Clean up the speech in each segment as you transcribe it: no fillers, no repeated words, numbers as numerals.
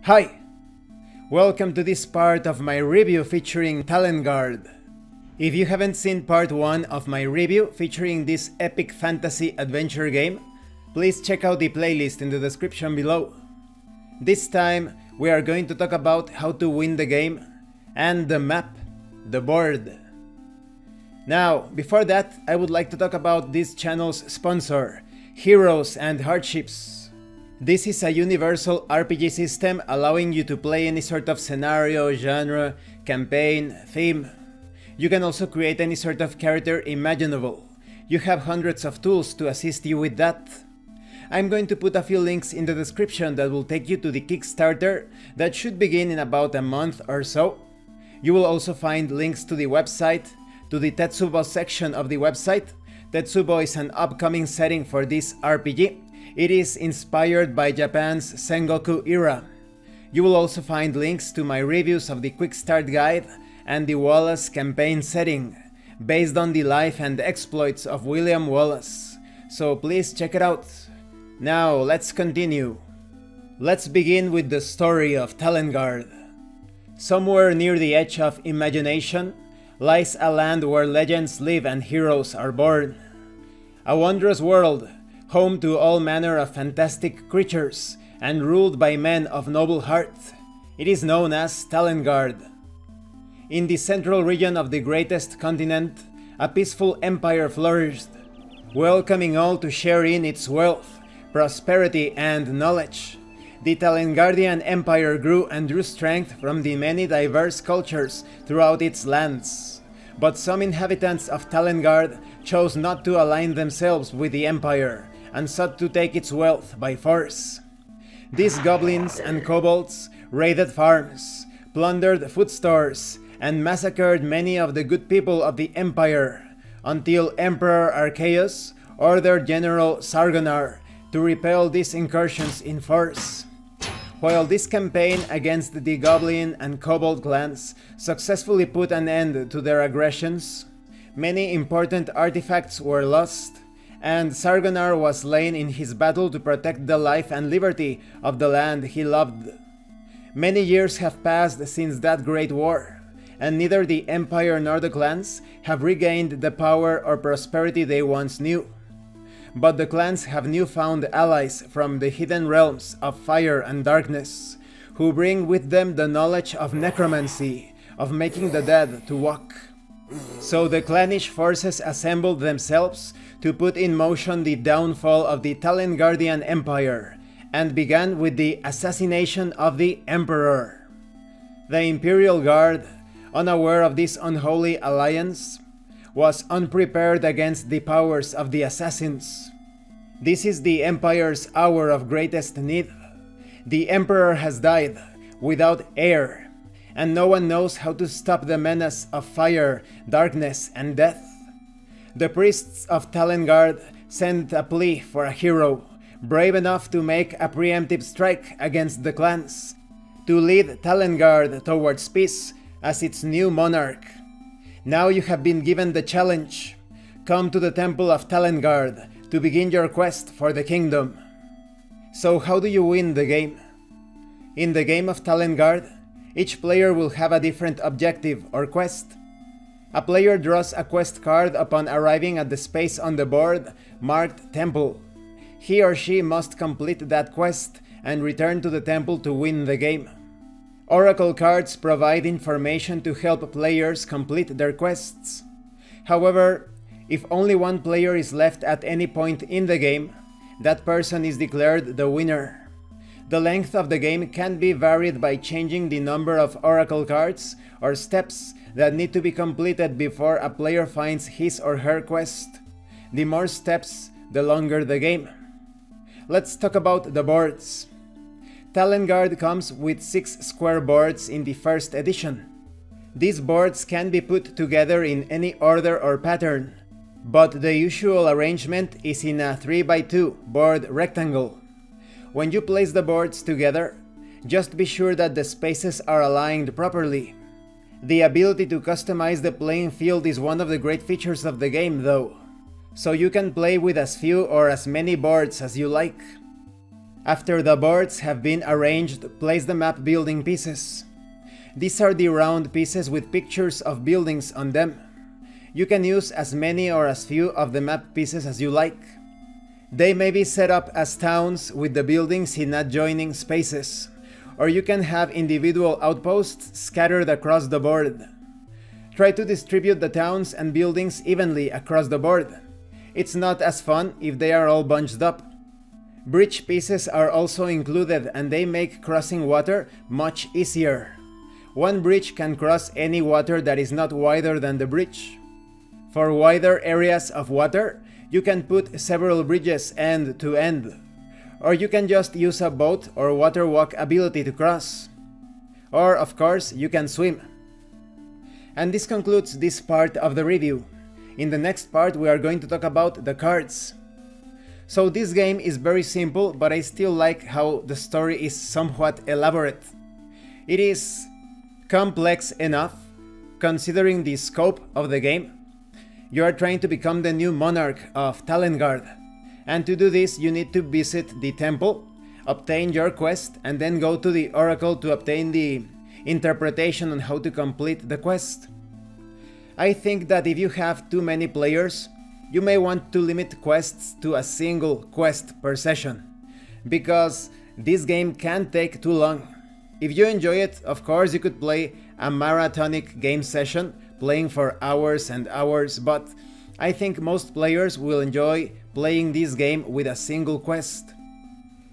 Hi! Welcome to this part of my review featuring Talengarde. If you haven't seen part 1 of my review featuring this epic fantasy adventure game, please check out the playlist in the description below. This time we are going to talk about how to win the game and the map, the board. Now, before that, I would like to talk about this channel's sponsor, Heroes and Hardships. This is a universal RPG system allowing you to play any sort of scenario, genre, campaign, theme. You can also create any sort of character imaginable. You have hundreds of tools to assist you with that. I'm going to put a few links in the description that will take you to the Kickstarter that should begin in about a month or so. You will also find links to the website, to the Tetsubo section of the website. Tetsubo is an upcoming setting for this RPG. It is inspired by Japan's Sengoku era. You will also find links to my reviews of the Quickstart guide and the Wallace campaign setting, based on the life and exploits of William Wallace. So please check it out. Now let's continue. Let's begin with the story of Talengarde. Somewhere near the edge of imagination lies a land where legends live and heroes are born. A wondrous world, home to all manner of fantastic creatures and ruled by men of noble heart. It is known as Talengarde. In the central region of the greatest continent, a peaceful empire flourished, welcoming all to share in its wealth, prosperity and knowledge. The Talengardian Empire grew and drew strength from the many diverse cultures throughout its lands. But some inhabitants of Talengarde chose not to align themselves with the empire and sought to take its wealth by force. These goblins and kobolds raided farms, plundered food stores, and massacred many of the good people of the empire, until Emperor Arceus ordered General Sargonar to repel these incursions in force. While this campaign against the goblin and kobold clans successfully put an end to their aggressions, many important artifacts were lost, and Sargonar was slain in his battle to protect the life and liberty of the land he loved. Many years have passed since that great war, and neither the Empire nor the clans have regained the power or prosperity they once knew. But the clans have newfound allies from the hidden realms of fire and darkness, who bring with them the knowledge of necromancy, of making the dead to walk. So the clannish forces assembled themselves to put in motion the downfall of the Talengardian Empire, and began with the assassination of the Emperor. The Imperial Guard, unaware of this unholy alliance, was unprepared against the powers of the assassins. This is the Empire's hour of greatest need. The Emperor has died, without heir, and no one knows how to stop the menace of fire, darkness, and death. The priests of Talengarde sent a plea for a hero, brave enough to make a preemptive strike against the clans, to lead Talengarde towards peace as its new monarch. Now you have been given the challenge. Come to the Temple of Talengarde to begin your quest for the kingdom. So how do you win the game? In the game of Talengarde, each player will have a different objective or quest. A player draws a quest card upon arriving at the space on the board marked Temple. He or she must complete that quest and return to the temple to win the game. Oracle cards provide information to help players complete their quests. However, if only one player is left at any point in the game, that person is declared the winner. The length of the game can be varied by changing the number of oracle cards or steps that need to be completed before a player finds his or her quest. The more steps, the longer the game. Let's talk about the boards. Talengarde comes with 6 square boards in the first edition. These boards can be put together in any order or pattern, but the usual arrangement is in a 3x2 board rectangle. When you place the boards together, just be sure that the spaces are aligned properly. The ability to customize the playing field is one of the great features of the game though, so you can play with as few or as many boards as you like. After the boards have been arranged, place the map building pieces. These are the round pieces with pictures of buildings on them. You can use as many or as few of the map pieces as you like. They may be set up as towns with the buildings in adjoining spaces, or you can have individual outposts scattered across the board. Try to distribute the towns and buildings evenly across the board. It's not as fun if they are all bunched up. Bridge pieces are also included, and they make crossing water much easier. One bridge can cross any water that is not wider than the bridge. For wider areas of water, you can put several bridges end to end. Or you can just use a boat or water walk ability to cross. Or, of course, you can swim. And this concludes this part of the review. In the next part, we are going to talk about the cards. So this game is very simple, but I still like how the story is somewhat elaborate. It is complex enough, considering the scope of the game. You are trying to become the new monarch of Talengarde, and to do this you need to visit the temple, obtain your quest, and then go to the oracle to obtain the interpretation on how to complete the quest. I think that if you have too many players, you may want to limit quests to a single quest per session, because this game can take too long. If you enjoy it, of course you could play a marathonic game session, playing for hours and hours, but I think most players will enjoy playing this game with a single quest.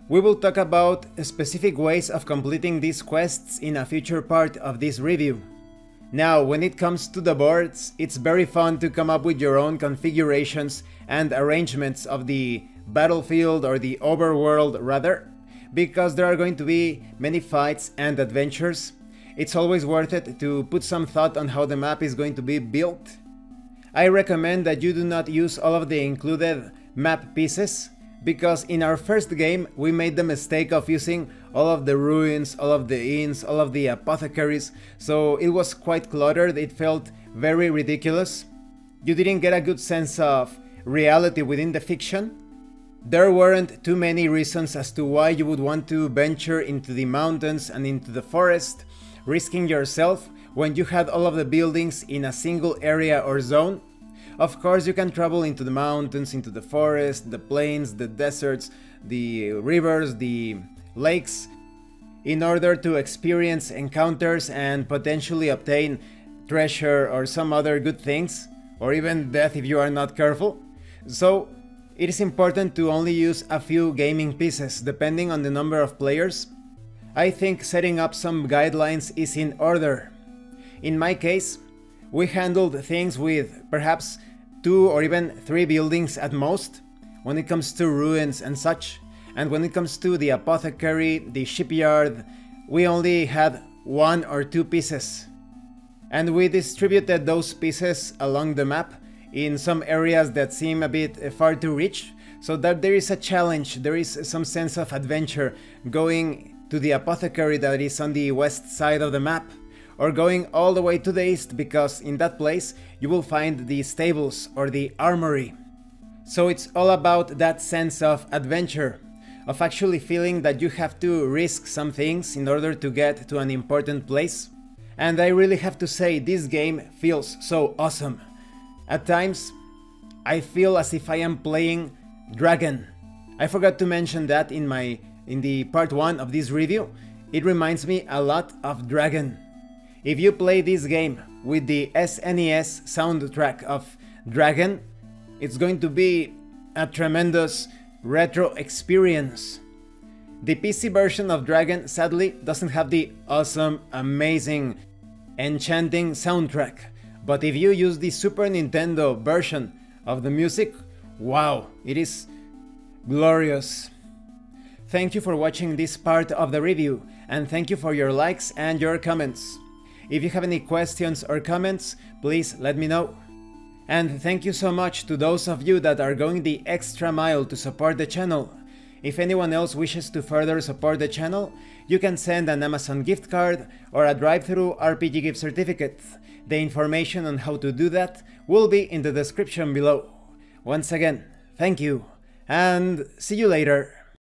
We will talk about specific ways of completing these quests in a future part of this review. Now, when it comes to the boards, it's very fun to come up with your own configurations and arrangements of the battlefield, or the overworld rather, because there are going to be many fights and adventures. It's always worth it to put some thought on how the map is going to be built. I recommend that you do not use all of the included map pieces, because in our first game we made the mistake of using all of the ruins, all of the inns, all of the apothecaries, so it was quite cluttered. It felt very ridiculous. You didn't get a good sense of reality within the fiction. There weren't too many reasons as to why you would want to venture into the mountains and into the forest, risking yourself when you had all of the buildings in a single area or zone. Of course, you can travel into the mountains, into the forest, the plains, the deserts, the rivers, the lakes, in order to experience encounters and potentially obtain treasure or some other good things, or even death if you are not careful. So it is important to only use a few gaming pieces depending on the number of players. I think setting up some guidelines is in order. In my case, we handled things with perhaps 2 or even 3 buildings at most, when it comes to ruins and such, and when it comes to the apothecary, the shipyard, we only had 1 or 2 pieces. And we distributed those pieces along the map in some areas that seem a bit far to reach, so that there is a challenge, there is some sense of adventure going to the apothecary that is on the west side of the map, or going all the way to the east, because in that place you will find the stables or the armory. So it's all about that sense of adventure, of actually feeling that you have to risk some things in order to get to an important place. And I really have to say, this game feels so awesome. At times, I feel as if I am playing Dragon. I forgot to mention that in the part 1 of this review. It reminds me a lot of Dragon. If you play this game with the SNES soundtrack of Dragon, it's going to be a tremendous retro experience. The PC version of Dragon sadly doesn't have the awesome, amazing, enchanting soundtrack, but if you use the Super Nintendo version of the music, wow, it is glorious. Thank you for watching this part of the review, and thank you for your likes and your comments. If you have any questions or comments, please let me know. And thank you so much to those of you that are going the extra mile to support the channel. If anyone else wishes to further support the channel, you can send an Amazon gift card or a drive-thru RPG gift certificate. The information on how to do that will be in the description below. Once again, thank you, and see you later.